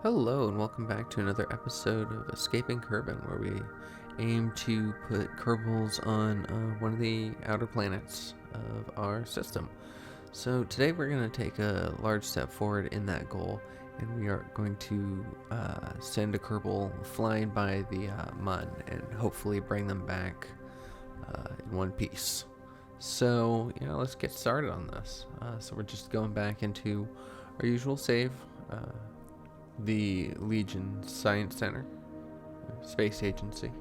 Hello and welcome back to another episode of Escaping Kerbin, where we aim to put Kerbals on one of the outer planets of our system. So today we're going to take a large step forward in that goal, and we are going to send a Kerbal flying by the Mun and hopefully bring them back in one piece. So, let's get started on this. So we're just going back into our usual save, the Legion Science Center, Space Agency.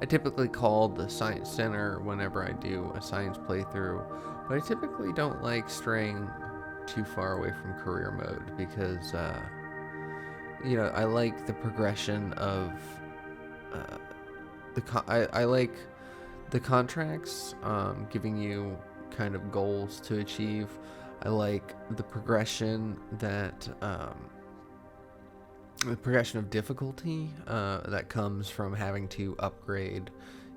I typically call the Science Center whenever I do a science playthrough, but I typically don't like straying too far away from career mode because, I like the progression of I like the contracts giving you kind of goals to achieve. I like the progression of difficulty that comes from having to upgrade,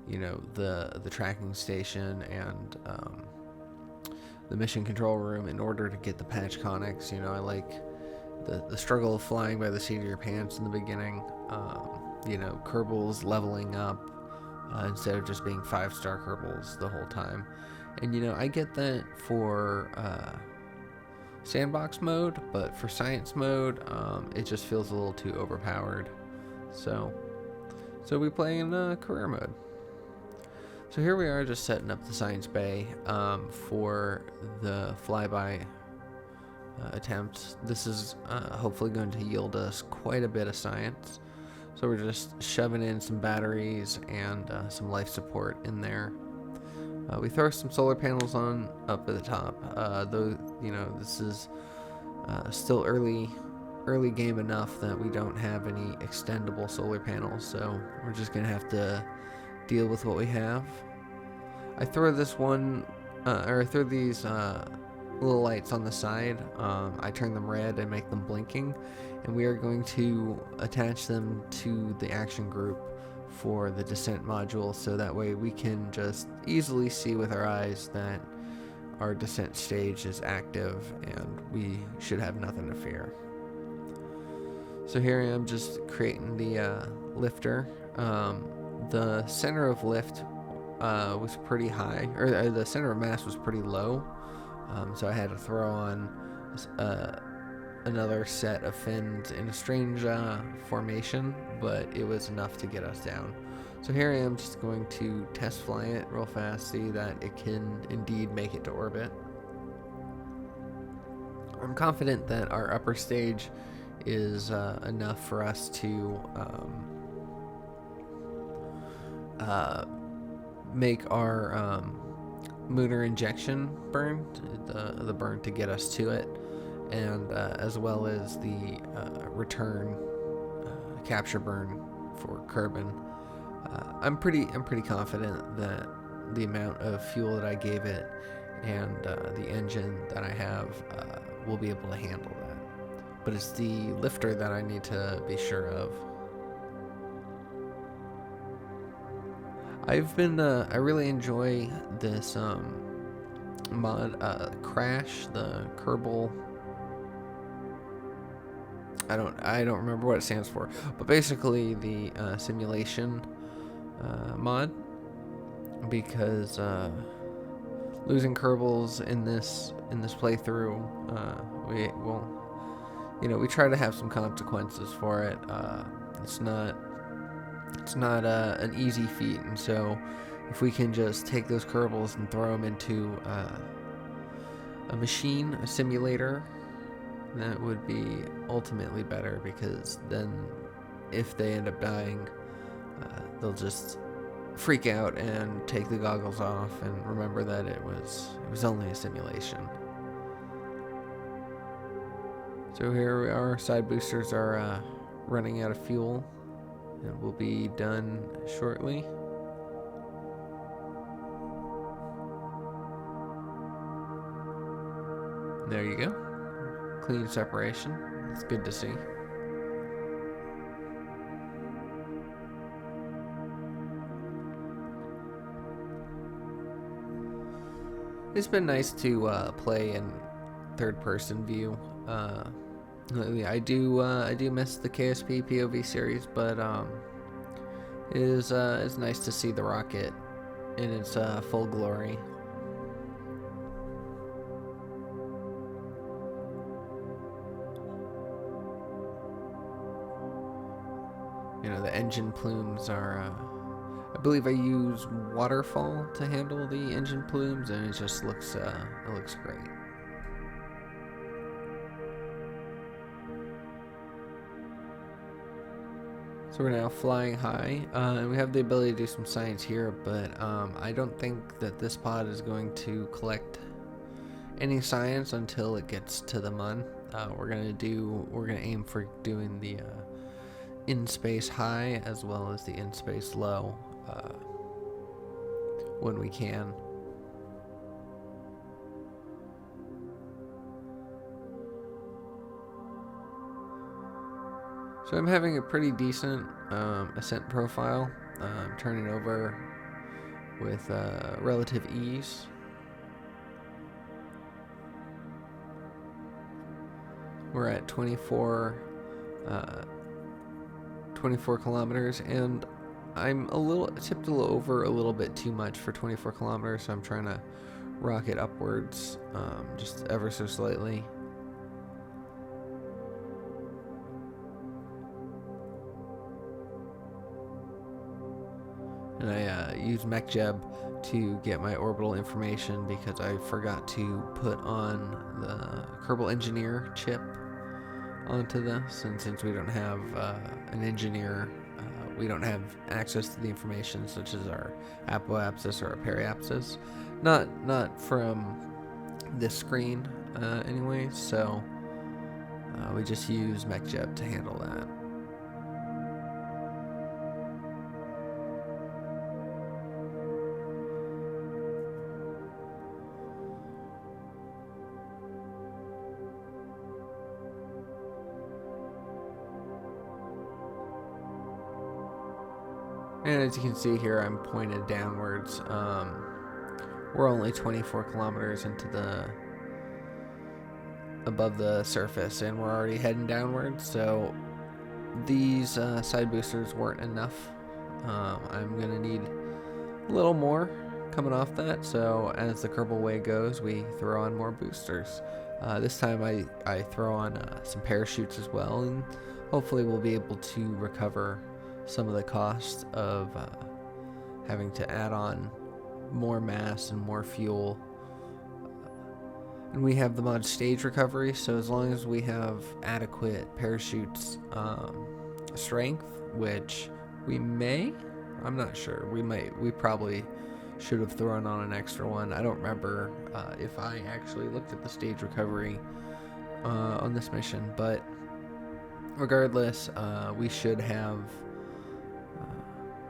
the tracking station and the mission control room in order to get the patch conics. I like the struggle of flying by the seat of your pants in the beginning. Kerbals leveling up instead of just being 5-star Kerbals the whole time. And I get that for sandbox mode, but for science mode, it just feels a little too overpowered. So we play in career mode. So here we are, just setting up the science bay for the flyby attempt. This is hopefully going to yield us quite a bit of science. So we're just shoving in some batteries and some life support in there. We throw some solar panels on up at the top. Though this is still early game enough that we don't have any extendable solar panels, so we're just gonna have to deal with what we have. I throw these little lights on the side. I turn them red and make them blinking, and we are going to attach them to the action group for the descent module, so that way we can just easily see with our eyes that our descent stage is active and we should have nothing to fear. So here I am just creating the lifter. The center of lift was pretty high, or the center of mass was pretty low, so I had to throw on another set of fins in a strange formation, but it was enough to get us down. So here I am just going to test fly it real fast, see that it can indeed make it to orbit. I'm confident that our upper stage is enough for us to make our Munar injection burn, the burn to get us to it, and as well as the return capture burn for Kerbin. I'm pretty confident that the amount of fuel that I gave it and the engine that I have will be able to handle that. But it's the lifter that I need to be sure of. I really enjoy this mod, Crash, the Kerbal. I don't remember what it stands for, but basically the simulation mod, because losing Kerbals in this playthrough, we try to have some consequences for it. It's not an easy feat, and so if we can just take those Kerbals and throw them into a machine, a simulator, that would be ultimately better, because then if they end up dying, they'll just freak out and take the goggles off and remember that it was only a simulation. So here we are, side boosters are running out of fuel and will be done shortly. There you go. Clean separation. It's good to see. It's been nice to play in third-person view. I do miss the KSP POV series, but it's nice to see the rocket in its full glory. You know, the engine plumes are. I believe I use waterfall to handle the engine plumes, and it just looks great. So we're now flying high, and we have the ability to do some science here, but I don't think that this pod is going to collect any science until it gets to the Mun. We're gonna aim for doing the in-space high as well as the in-space low when we can. So I'm having a pretty decent ascent profile. I'm turning over with relative ease. We're at 24 kilometers, and I'm tipped over a little bit too much for 24 kilometers, so I'm trying to rocket upwards just ever so slightly. And I use MechJeb to get my orbital information because I forgot to put on the Kerbal engineer chip onto this, and since we don't have an engineer, we don't have access to the information such as our apoapsis or our periapsis, not from this screen anyway, so we just use MechJeb to handle that. And as you can see here, I'm pointed downwards. We're only 24 kilometers above the surface, and we're already heading downwards. So these side boosters weren't enough. I'm gonna need a little more coming off that. So as the Kerbal way goes, we throw on more boosters. This time I throw on some parachutes as well, and hopefully we'll be able to recover some of the cost of having to add on more mass and more fuel. And we have the mod stage recovery, so as long as we have adequate parachutes strength, which we may, I'm not sure, we probably should have thrown on an extra one. I don't remember if I actually looked at the stage recovery on this mission, but regardless, we should have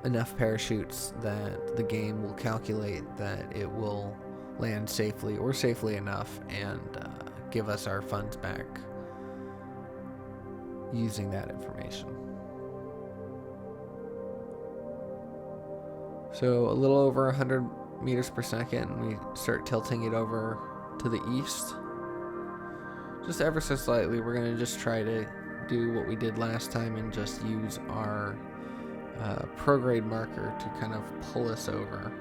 enough parachutes that the game will calculate that it will land safely or safely enough and give us our funds back using that information. So a little over 100 meters per second, we start tilting it over to the east. Just ever so slightly. We're going to just try to do what we did last time and just use our prograde marker to kind of pull us over.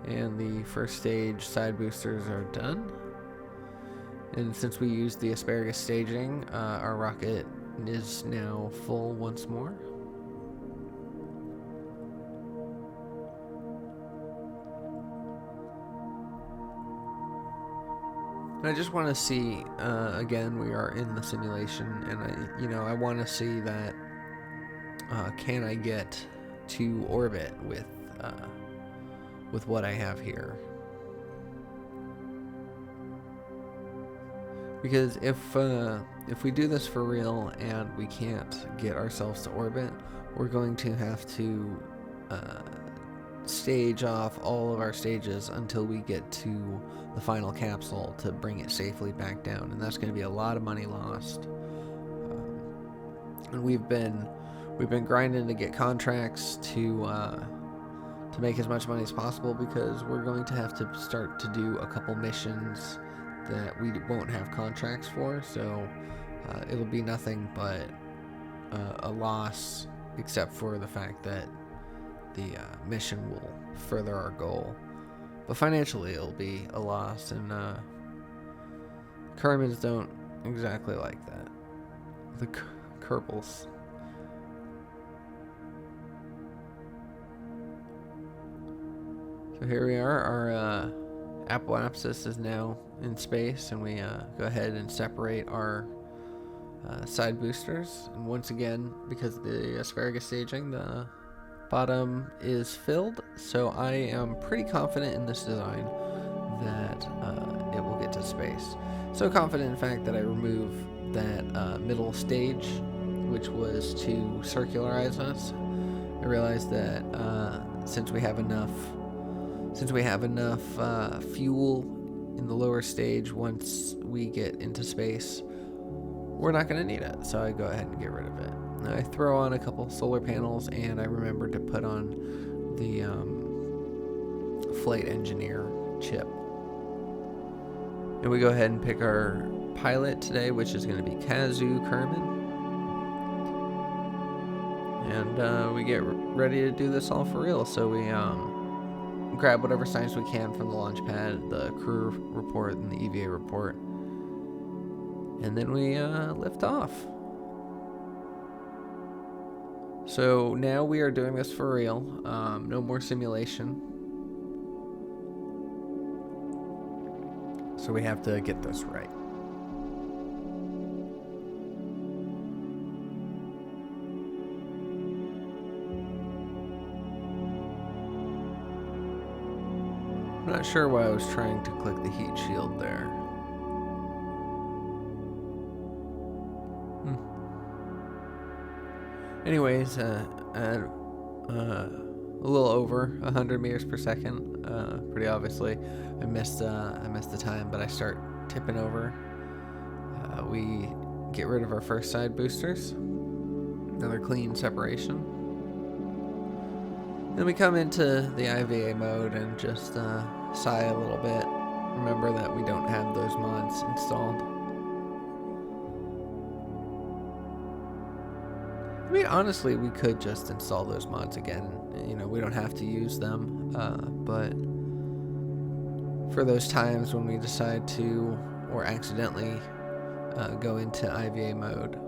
And the first stage side boosters are done. And since we used the asparagus staging, our rocket is now full once more. And I just want to see, again, we are in the simulation, and I want to see that, can I get to orbit with what I have here? Because if we do this for real and we can't get ourselves to orbit, we're going to have to stage off all of our stages until we get to the final capsule to bring it safely back down, and that's going to be a lot of money lost. And we've been grinding to get contracts to to make as much money as possible, because we're going to have to start to do a couple missions that we won't have contracts for, so it'll be nothing but a loss, except for the fact that the mission will further our goal. But financially, it'll be a loss, and Kermans don't exactly like that. The Kerbals. So here we are. Our apoapsis is now in space, and we go ahead and separate our side boosters. And once again, because of the asparagus staging, the bottom is filled, so I am pretty confident in this design that it will get to space. So confident, in fact, that I remove that middle stage, which was to circularize us. I realized that since we have enough fuel in the lower stage, once we get into space, we're not going to need it, so I go ahead and get rid of it. I throw on a couple solar panels, and I remember to put on the flight engineer chip. And we go ahead and pick our pilot today, which is going to be Kazu Kerman. And we get ready to do this all for real. So we grab whatever science we can from the launch pad, the crew report and the EVA report, and then we lift off. So now we are doing this for real. No more simulation. So we have to get this right. I'm not sure why I was trying to click the heat shield there. Anyways, at a little over 100 meters per second, pretty obviously, I missed the time, but I start tipping over. We get rid of our first side boosters, another clean separation. Then we come into the IVA mode and just sigh a little bit. Remember that we don't have those mods installed. I mean, honestly, we could just install those mods again. You know, we don't have to use them, but for those times when we decide to, or accidentally, go into IVA mode,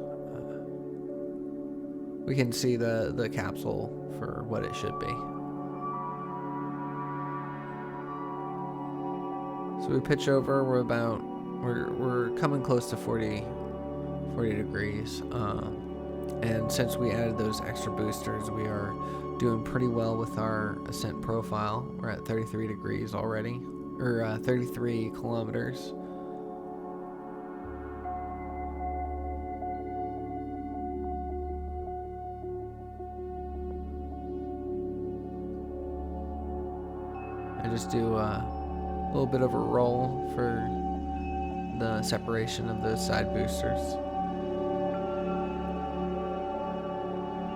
we can see the capsule for what it should be. So we pitch over. We're coming close to 40 degrees. And since we added those extra boosters, we are doing pretty well with our ascent profile. We're at 33 degrees already, or 33 kilometers. I just do a little bit of a roll for the separation of those side boosters.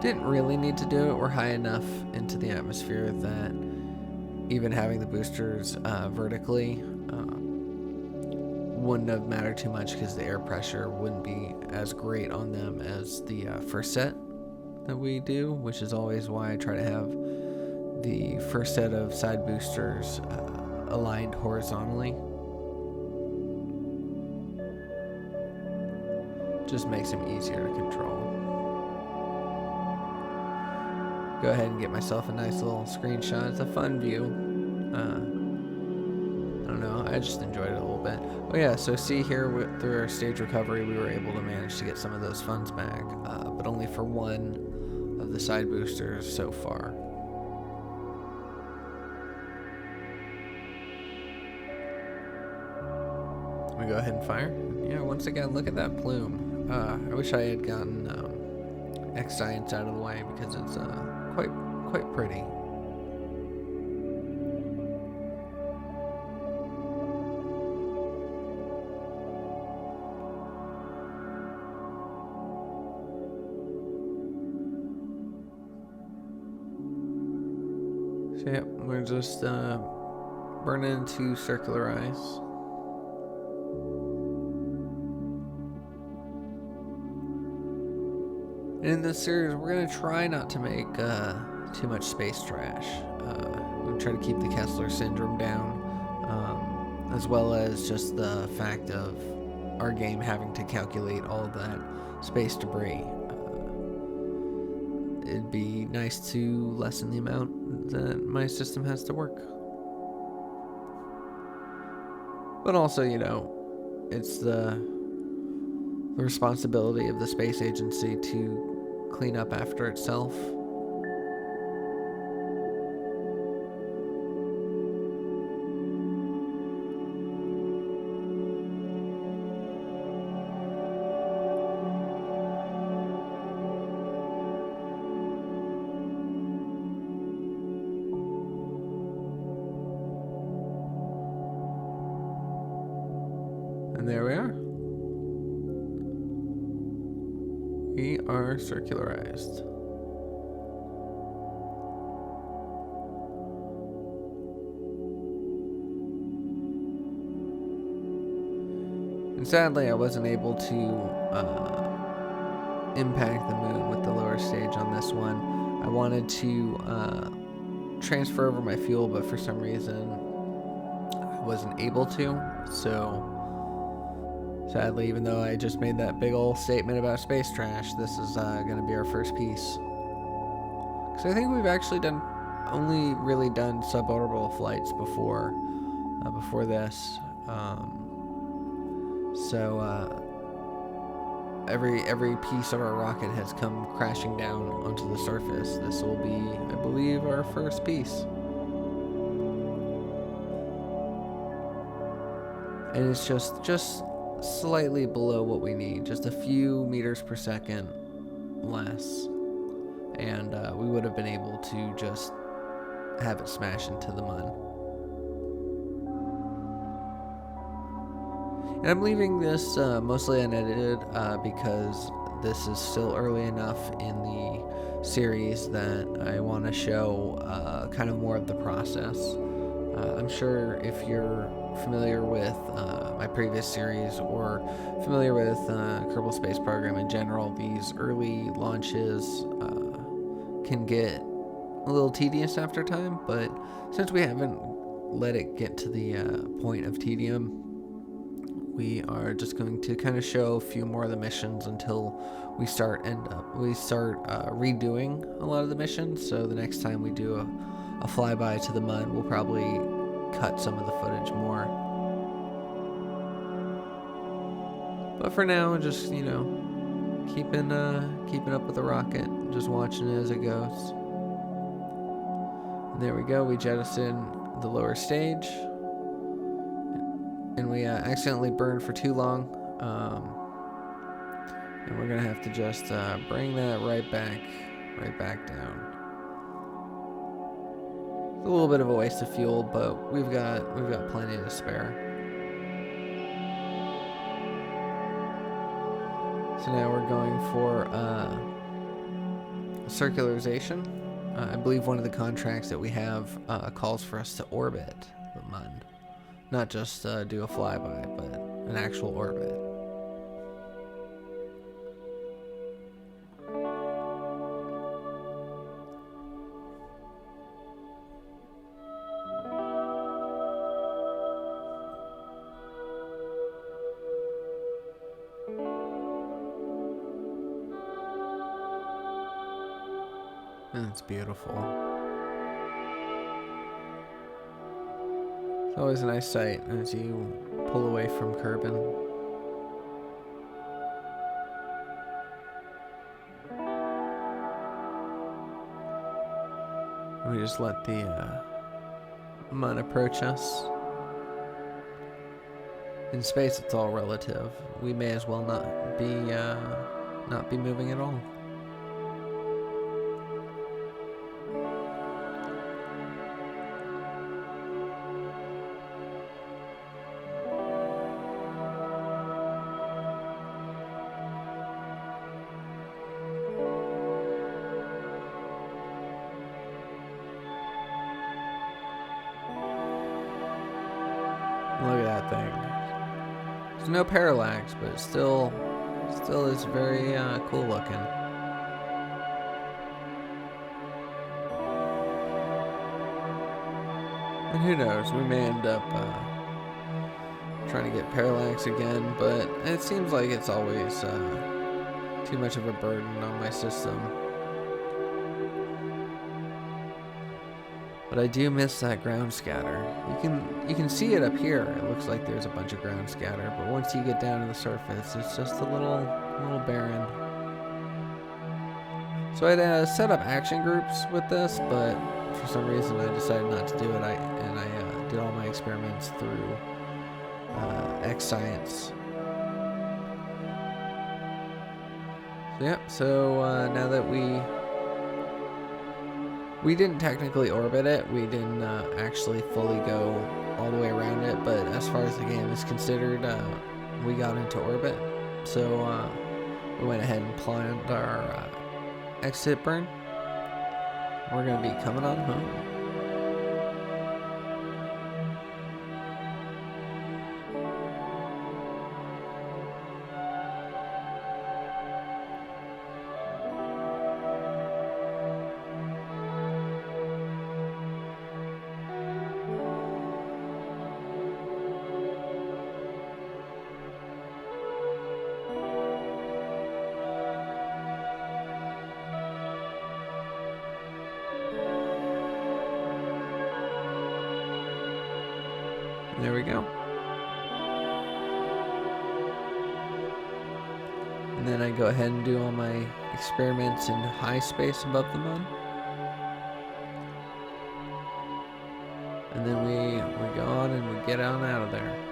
Didn't really need to do it. We're high enough into the atmosphere that even having the boosters vertically wouldn't have mattered too much, because the air pressure wouldn't be as great on them as the first set that we do, which is always why I try to have the first set of side boosters aligned horizontally. Just makes them easier to control. Go ahead and get myself a nice little screenshot. It's a fun view. I don't know, I just enjoyed it a little bit. Oh yeah, so see here, through our stage recovery, we were able to manage to get some of those funds back, but only for one of the side boosters so far. We go ahead and fire. Yeah, once again, look at that plume. I wish I had gotten X Science out of the way, because it's quite pretty. So yeah, we're just burning into circular ice. And in this series, we're going to try not to make too much space trash. We're trying to keep the Kessler syndrome down, as well as just the fact of our game having to calculate all of that space debris. It'd be nice to lessen the amount that my system has to work. But also, you know, it's the responsibility of the space agency to clean up after itself. And there we are. We are circularized. And sadly, I wasn't able to impact the moon with the lower stage on this one. I wanted to transfer over my fuel, but for some reason I wasn't able to. So sadly, even though I just made that big old statement about space trash, this is going to be our first piece. Because I think we've actually only really done suborbital flights before this. So every piece of our rocket has come crashing down onto the surface. This will be, I believe, our first piece. And it's just slightly below what we need, just a few meters per second less, and we would have been able to just have it smash into the mud. And I'm leaving this mostly unedited because this is still early enough in the series that I want to show kind of more of the process. I'm sure if you're familiar with my previous series or familiar with Kerbal Space Program in general, these early launches can get a little tedious after time, but since we haven't let it get to the point of tedium, we are just going to kind of show a few more of the missions until we start redoing a lot of the missions. So the next time we do a flyby to the mud, we'll probably cut some of the footage more. But for now, just, you know, keeping up with the rocket, just watching it as it goes. And there we go. We jettison the lower stage, and we accidentally burned for too long. And we're gonna have to just bring that right back down. It's a little bit of a waste of fuel, but we've got plenty to spare. So now we're going for circularization. I believe one of the contracts that we have calls for us to orbit the mud, not just do a flyby, but an actual orbit. And it's beautiful. It's always a nice sight as you pull away from Kerbin. We just let the mud approach us. In space, it's all relative. We may as well not be moving at all. Look at that thing. There's no parallax, but it still is very cool looking. And who knows, we may end up trying to get parallax again, but it seems like it's always too much of a burden on my system. But I do miss that ground scatter. You can see it up here. It looks like there's a bunch of ground scatter, but once you get down to the surface, it's just a little barren. So I'd set up action groups with this, but for some reason I decided not to do it. I did all my experiments through X-Science. So now that we didn't technically orbit it, we didn't actually fully go all the way around it, but as far as the game is considered, we got into orbit. So we went ahead and planned our exit burn. We're going to be coming on home. There we go. And then I go ahead and do all my experiments in high space above the moon. And then we go on and we get on out of there.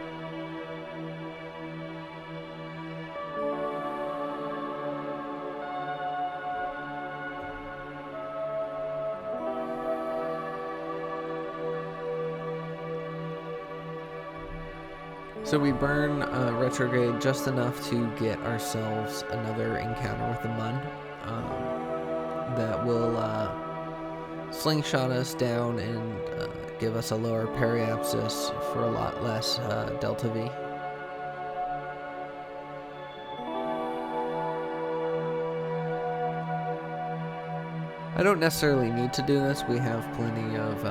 So we burn retrograde just enough to get ourselves another encounter with the Mun that will slingshot us down and give us a lower periapsis for a lot less delta V. I don't necessarily need to do this. We have plenty of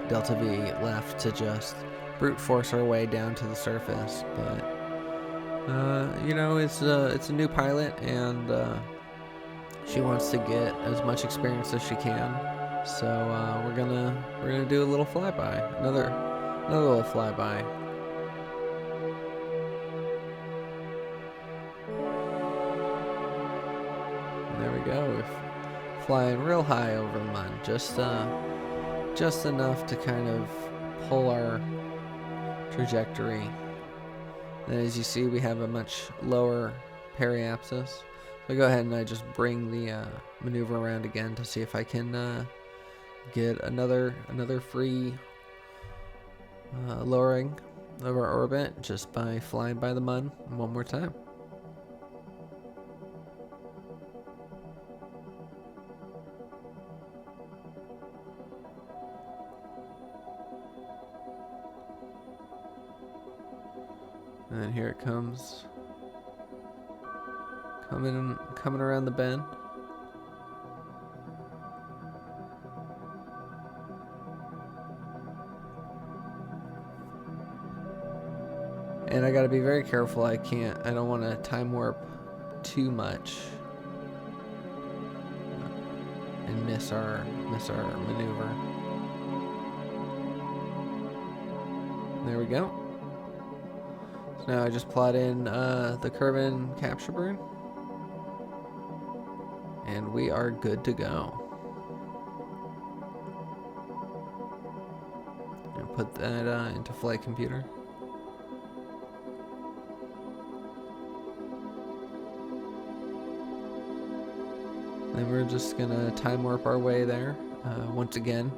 delta V left to just brute force our way down to the surface, but you know, it's a new pilot, and she wants to get as much experience as she can. So we're gonna do a little flyby, another little flyby. And there we go. We're flying real high over the Mun, just enough to kind of pull our trajectory. And as you see, we have a much lower periapsis. So I go ahead and I just bring the maneuver around again to see if I can get another free lowering of our orbit just by flying by the Mun one more time. And then here it comes, coming around the bend. And I gotta be very careful. I don't want to time warp too much and miss our maneuver. There we go. Now I just plot in the Kerbin capture burn, and we are good to go. And put that into flight computer. Then we're just gonna time warp our way there. Once again,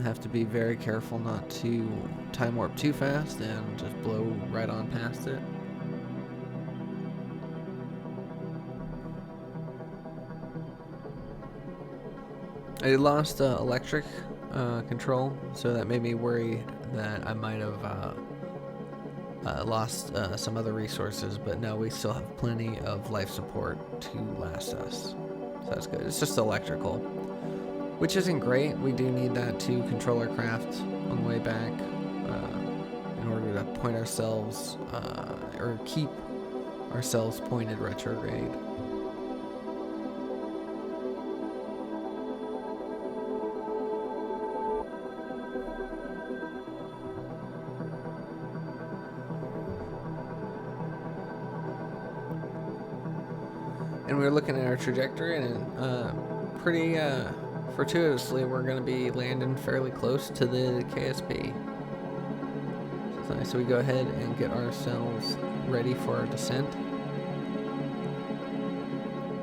have to be very careful not to time warp too fast and just blow right on past it. I lost electric control, so that made me worry that I might have lost some other resources, but no, we still have plenty of life support to last us. So that's good. It's just electrical, which isn't great. We do need that to control our craft on the way back in order to point ourselves or keep ourselves pointed retrograde. And we're looking at our trajectory, and pretty fortuitously, we're going to be landing fairly close to the KSP. So it's nice. So we go ahead and get ourselves ready for our descent.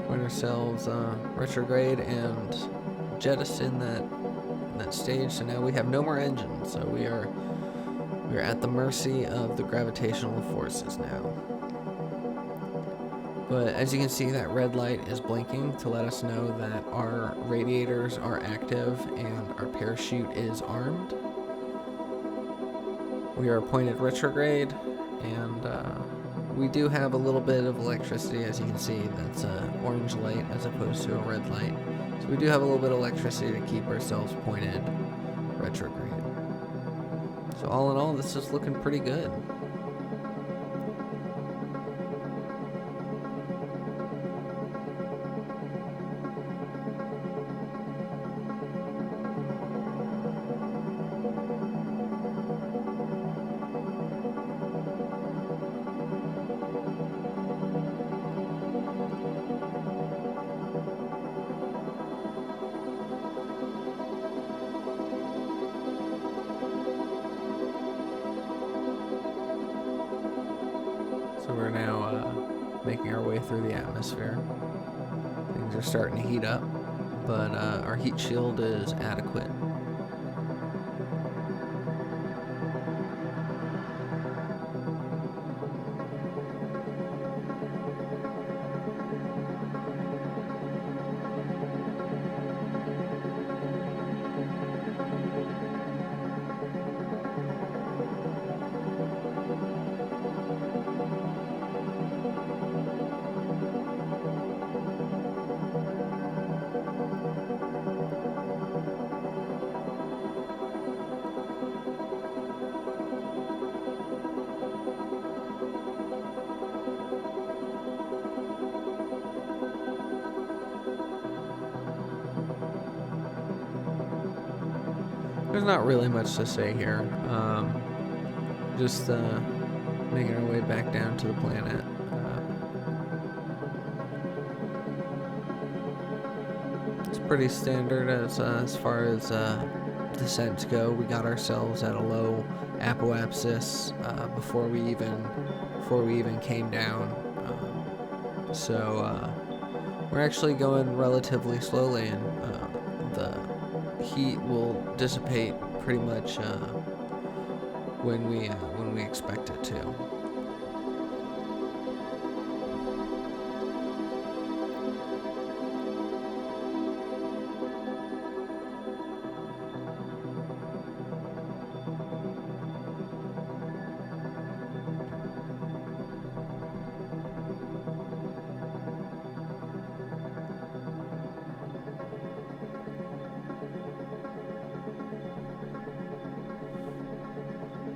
Point ourselves retrograde and jettison that stage. So now we have no more engines. So we are at the mercy of the gravitational forces now. But as you can see, that red light is blinking to let us know that our radiators are active and our parachute is armed. We are pointed retrograde, and we do have a little bit of electricity, as you can see. That's an orange light as opposed to a red light. So we do have a little bit of electricity to keep ourselves pointed retrograde. So all in all, this is looking pretty good. So we're now making our way through the atmosphere. Things are starting to heat up, but our heat shield is adequate. There's not really much to say here. Just making our way back down to the planet. It's pretty standard as far as descents go. We got ourselves at a low apoapsis before we even came down. So we're actually going relatively slowly, and the heat will dissipate pretty much when we expect it to.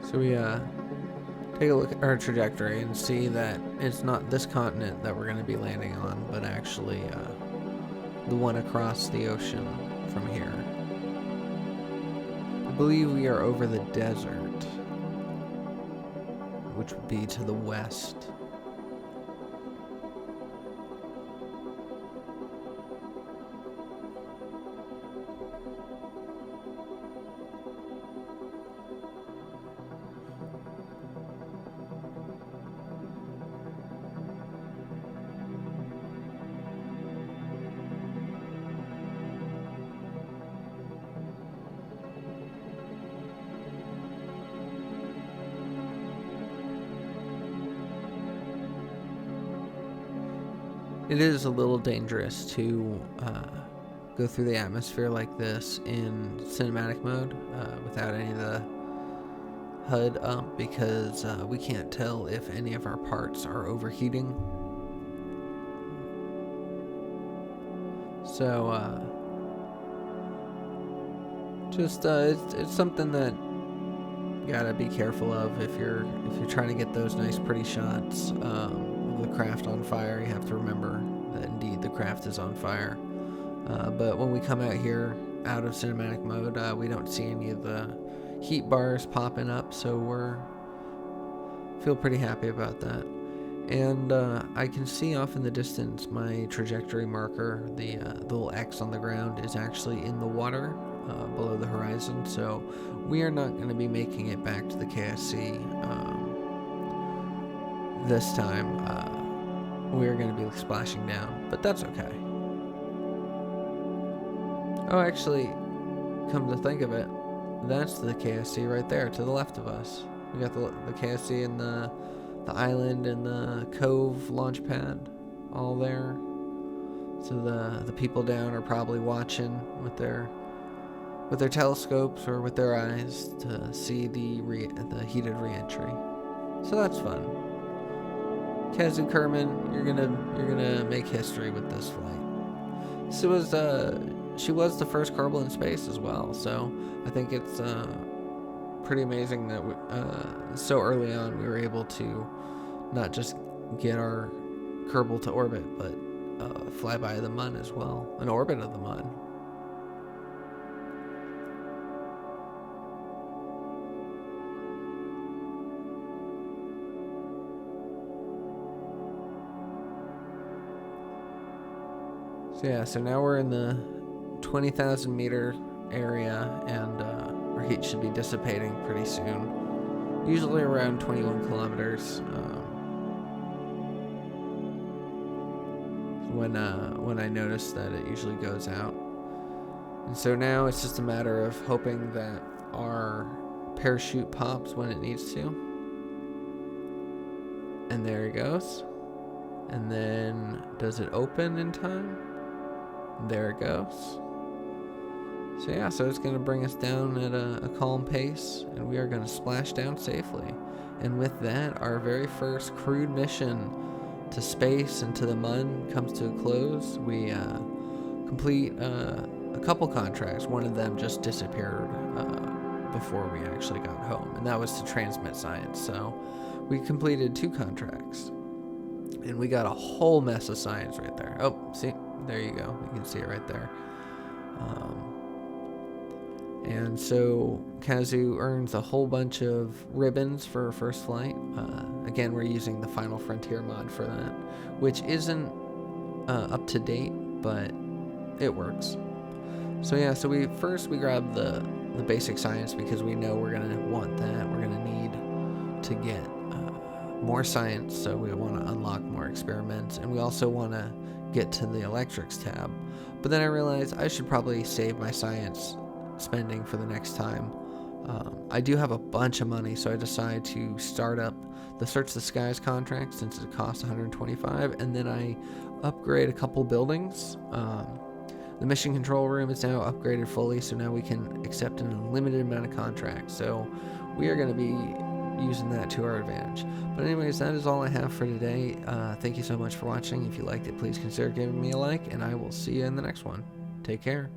So we take a look at our trajectory and see that it's not this continent that we're going to be landing on, but actually the one across the ocean from here. I believe we are over the desert, which would be to the west. It is a little dangerous to go through the atmosphere like this in cinematic mode without any of the HUD up because we can't tell if any of our parts are overheating. So it's something that you gotta be careful of if you're trying to get those nice pretty shots of the craft on fire. You have to remember that indeed the craft is on fire. But when we come out here out of cinematic mode, we don't see any of the heat bars popping up, so feel pretty happy about that. And I can see off in the distance my trajectory marker, the little X on the ground, is actually in the water below the horizon, so we are not going to be making it back to the KSC this time. We are going to be splashing down, but that's okay. Oh, actually, come to think of it, that's the KSC right there to the left of us. We got the KSC and the island and the cove launch pad all there. So the people down are probably watching with their telescopes or with their eyes to see the heated reentry. So that's fun. Kazu Kerman, you're gonna make history with this flight. She was the first Kerbal in space as well, so I think it's pretty amazing that so early on we were able to not just get our Kerbal to orbit, but fly by the Mun as well, an orbit of the Mun. So yeah, so now we're in the 20,000 meter area, and our heat should be dissipating pretty soon. Usually around 21 kilometers. When I notice that it usually goes out. And so now it's just a matter of hoping that our parachute pops when it needs to. And there it goes. And then does it open in time? There it goes. So yeah, so it's going to bring us down at a calm pace, and we are going to splash down safely. And with that, our very first crewed mission to space and to the Mun comes to a close. We complete a couple contracts. One of them just disappeared before we actually got home, and that was to transmit science. So we completed 2 contracts, and we got a whole mess of science right there. Oh, see, there you go. You can see it right there. And so Kazu earns a whole bunch of ribbons for her first flight. Again, we're using the Final Frontier mod for that, which isn't up to date, but it works. So yeah, so we grab the basic science because we know we're gonna want that. We're gonna need to get more science, so we want to unlock more experiments, and we also want to get to the electrics tab. But then I realized I should probably save my science spending for the next time. I do have a bunch of money, so I decided to start up the Search the Skies contract since it costs 125, and then I upgrade a couple buildings. The mission control room is now upgraded fully, so now we can accept an unlimited amount of contracts. So we are going to be using that to our advantage. But anyways, that is all I have for today. Thank you so much for watching. If you liked it, please consider giving me a like, and I will see you in the next one. Take care.